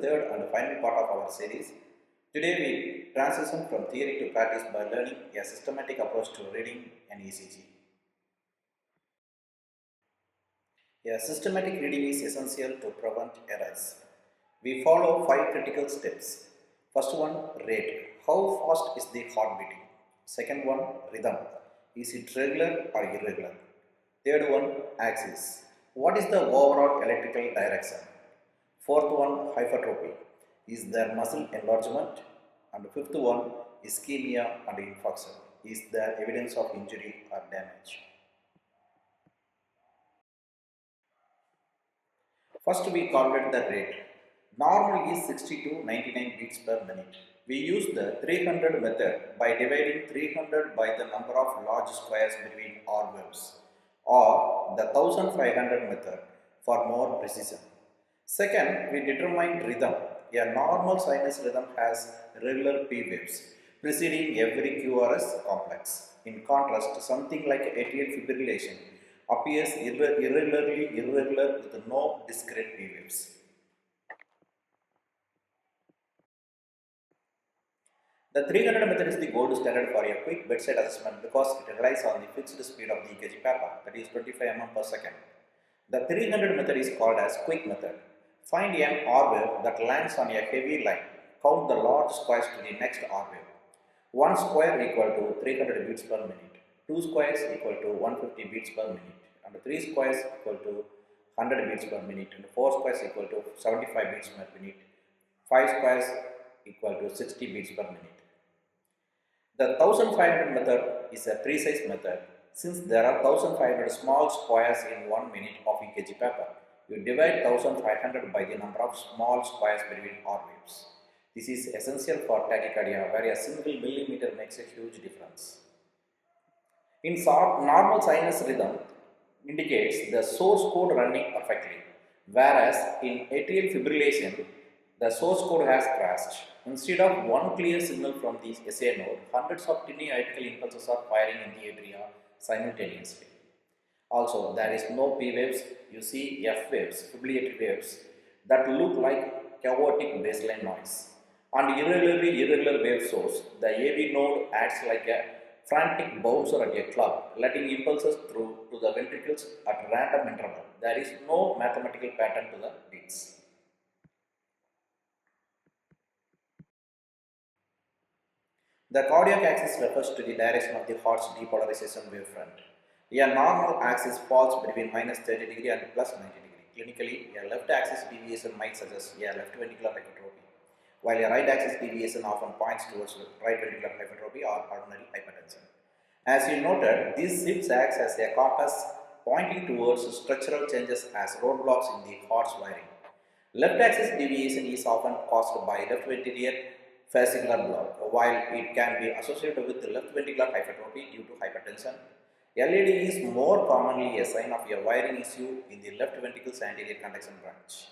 third and final part of our series. Today we transition from theory to practice by learning a systematic approach to reading an ECG. A systematic reading is essential to prevent errors. We follow 5 critical steps. First one, rate. How fast is the heart beating? Second one, rhythm. Is it regular or irregular? Third one, axis. What is the overall electrical direction? Fourth one, hypertrophy. Is there muscle enlargement? And fifth one, ischemia and infarction. Is there evidence of injury or damage? First we calculate the rate. Normal is 60 to 99 beats per minute. We use the 300 method by dividing 300 by the number of large squares between R waves, or the 1500 method for more precision. Second, we determine rhythm. A normal sinus rhythm has regular P waves preceding every QRS complex. In contrast, something like atrial fibrillation appears irregular with no discrete P waves. The 300 method is the gold standard for a quick bedside assessment because it relies on the fixed speed of the ECG paper, that is 25 mm per second. The 300 method is called as quick method. Find an R wave that lands on a heavy line. Count the large squares to the next R wave. 1 square equal to 300 beats per minute, 2 squares equal to 150 beats per minute, and 3 squares equal to 100 beats per minute, and 4 squares equal to 75 beats per minute, 5 squares equal to 60 beats per minute. The 1500 method is a precise method. Since there are 1500 small squares in 1 minute of ECG paper, you divide 1500 by the number of small squares between R waves. This is essential for tachycardia, where a single millimeter makes a huge difference. In normal sinus rhythm indicates the source code running perfectly, whereas in atrial fibrillation, the source code has crashed. Instead of one clear signal from the SA node, hundreds of tiny electrical impulses are firing in the atria simultaneously. Also, there is no P waves. You see F waves, fibrillatory waves, that look like chaotic baseline noise. And irregular wave source, the AV node acts like a frantic bouncer at a club, letting impulses through to the ventricles at random interval. There is no mathematical pattern to the beats. The cardiac axis refers to the direction of the heart's depolarization wavefront. A normal axis falls between minus 30 degree and plus 90 degree. Clinically, a left axis deviation might suggest a left ventricular hypertrophy, while a right axis deviation often points towards right ventricular hypertrophy or pulmonary hypertension. As you noted, these shifts acts as a compass pointing towards structural changes as roadblocks in the heart's wiring. Left axis deviation is often caused by left ventricular fascicular block, while it can be associated with left ventricular hypertrophy due to hypertension. LED is more commonly a sign of a wiring issue in the left ventricle's anterior conduction branch.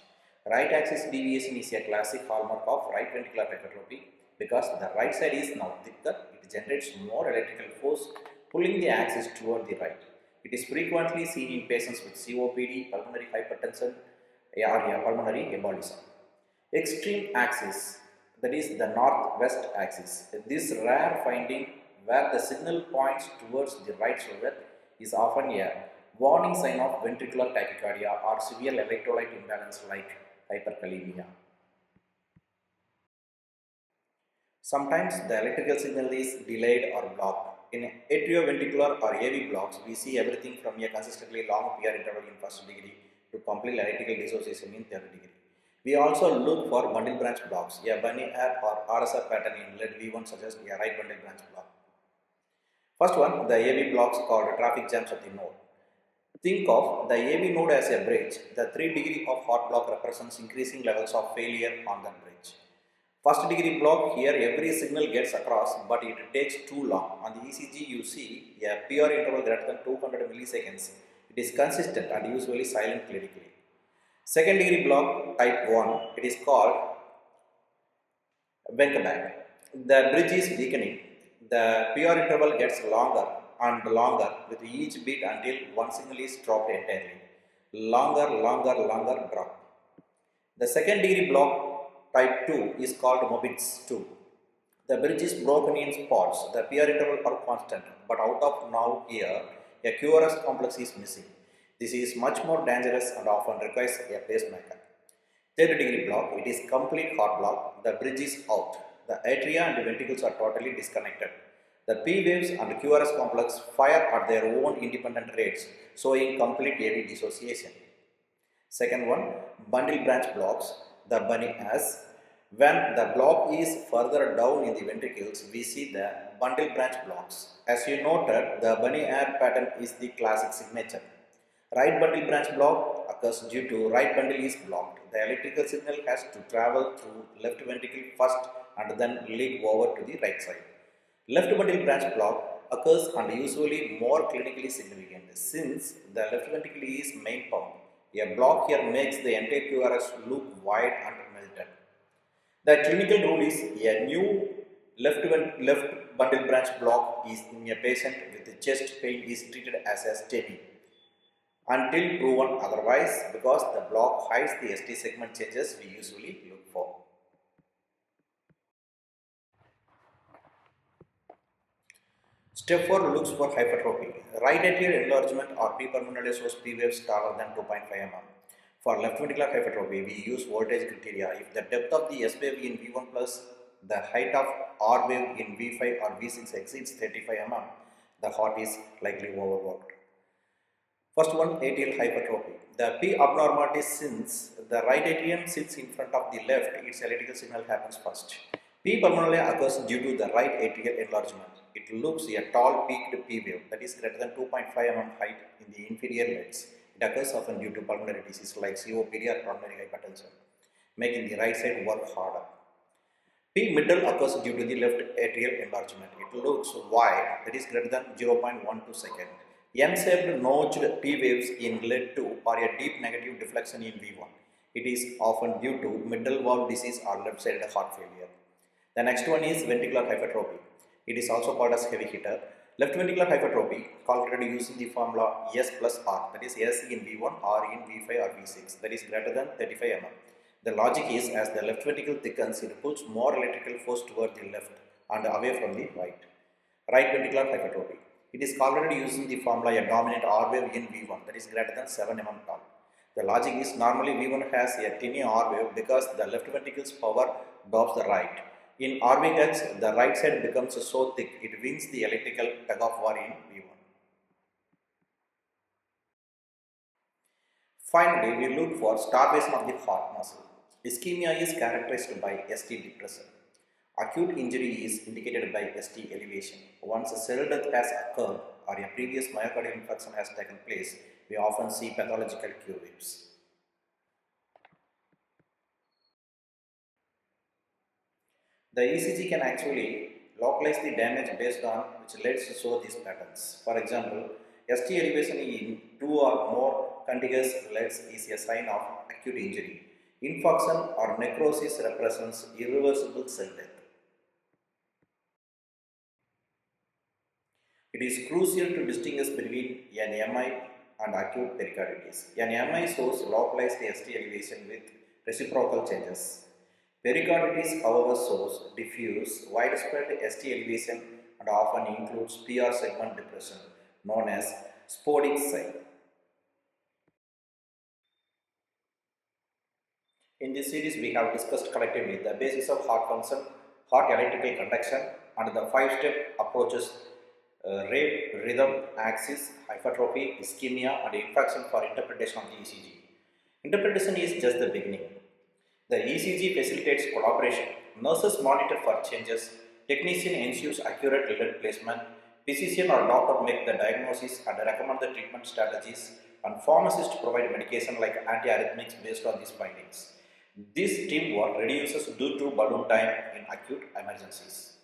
Right axis deviation is a classic hallmark of right ventricular hypertrophy because the right side is now thicker. It generates more electrical force pulling the axis toward the right. It is frequently seen in patients with COPD, pulmonary hypertension, or pulmonary embolism. Extreme axis, that is the northwest axis. This rare finding where the signal points towards the right shoulder is often a warning sign of ventricular tachycardia or severe electrolyte imbalance like hyperkalemia. Sometimes the electrical signal is delayed or blocked. In atrioventricular or AV blocks, we see everything from a consistently long PR interval in first degree to complete electrical dissociation in third degree. We also look for bundle branch blocks. A bunny app or RSR pattern in lead V1 suggests a right bundle branch block. First one, the AV blocks called traffic jams of the node. Think of the AV node as a bridge. The 3 degree of heart block represents increasing levels of failure on that bridge. First degree block, here every signal gets across, but it takes too long. On the ECG you see a PR interval greater than 200 milliseconds. It is consistent and usually silent clinically. Second degree block type 1, it is called Wenkebag. The bridge is weakening. The PR interval gets longer and longer with each beat until one signal is dropped entirely. Longer drop. The second degree block type 2 is called Mobitz 2. The bridge is broken in spots. The PR interval are constant, but out of now here, a QRS complex is missing. This is much more dangerous and often requires a pacemaker. Third degree block, it is complete heart block. The bridge is out. The atria and ventricles are totally disconnected. The P waves and QRS complex fire at their own independent rates, showing complete AV dissociation. Second one, bundle branch blocks. The bunny as when the block is further down in the ventricles, we see the bundle branch blocks. As you noted, the bunny air pattern is the classic signature. Right bundle branch block occurs due to right bundle is blocked. The electrical signal has to travel through left ventricle first and then leak over to the right side. Left bundle branch block occurs and usually more clinically significant since the left ventricle is main pump. A block here makes the entire QRS look wide and melted. The clinical rule is a new left bundle branch block is in a patient with chest pain is treated as a STEMI until proven otherwise because the block hides the ST segment changes we usually look for. Step 4 looks for hypertrophy. Right atrial enlargement or P pulmonale shows P waves taller than 2.5 mm. For left ventricular hypertrophy, we use voltage criteria. If the depth of the S wave in V1 plus the height of R wave in V5 or V6 exceeds 35 mm, the heart is likely overworked. First one, atrial hypertrophy. The P abnormality since the right atrium sits in front of the left, its electrical signal happens first. P pulmonale occurs due to the right atrial enlargement. It looks a tall peaked P wave that is greater than 2.5 mm height in the inferior legs. It occurs often due to pulmonary disease like COPD or pulmonary hypertension, making the right side work harder. P middle occurs due to the left atrial enlargement. It looks wide, that is greater than 0.12 second. N-shaped notched P waves in lead 2 or a deep negative deflection in V1. It is often due to middle valve disease or left-sided heart failure. The next one is ventricular hypertrophy. It is also called as heavy hitter. Left ventricular hypertrophy calculated using the formula S plus R, that is S in V1, R in V5 or V6, that is greater than 35 mm. The logic is as the left ventricle thickens, it pulls more electrical force toward the left and away from the right. Right ventricular hypertrophy. It is calculated using the formula a dominant R wave in V1, that is greater than 7 mm tall. The logic is normally V1 has a tiny R wave because the left ventricle's power dwarfs the right. In RVH, the right side becomes so thick it wins the electrical tug of war in V1. Finally, we look for starvation of the heart muscle. Ischemia is characterized by ST depression. Acute injury is indicated by ST elevation. Once a cell death has occurred or a previous myocardial infarction has taken place, we often see pathological Q waves. The ECG can actually localize the damage based on which leads to show these patterns. For example, ST elevation in 2 or more contiguous leads is a sign of acute injury. Infarction or necrosis represents irreversible cell death. It is crucial to distinguish between an MI and acute pericarditis. An MI shows localized ST elevation with reciprocal changes. Pericarditis, however, shows diffuse, widespread ST elevation and often includes PR segment depression, known as spodic sign. In this series, we have discussed collectively the basis of heart function, heart electrical conduction, and the 5-step approaches rate, rhythm, axis, hypertrophy, ischemia, and infarction for interpretation of the ECG. Interpretation is just the beginning. The ECG facilitates collaboration. Nurses monitor for changes, technician ensures accurate lead placement, physician or doctor make the diagnosis and recommend the treatment strategies, and pharmacists provide medication like antiarrhythmics based on these findings. This teamwork reduces due to balloon time in acute emergencies.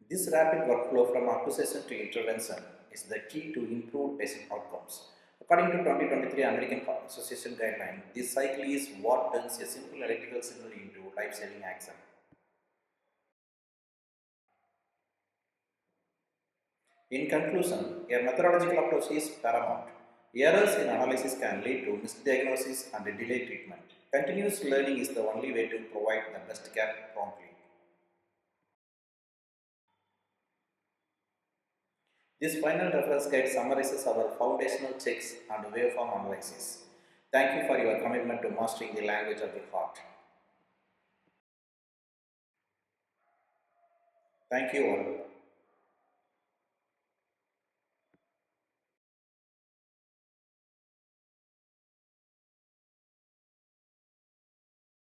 This rapid workflow from accusation to intervention is the key to improved patient outcomes. According to 2023 American Heart Association guideline, this cycle is what turns a simple electrical signal into life-saving action. In conclusion, a methodological approach is paramount. Errors in analysis can lead to misdiagnosis and delay treatment. Continuous learning is the only way to provide the best care promptly. This final reference guide summarizes our foundational checks and waveform analysis. Thank you for your commitment to mastering the language of the heart. Thank you all.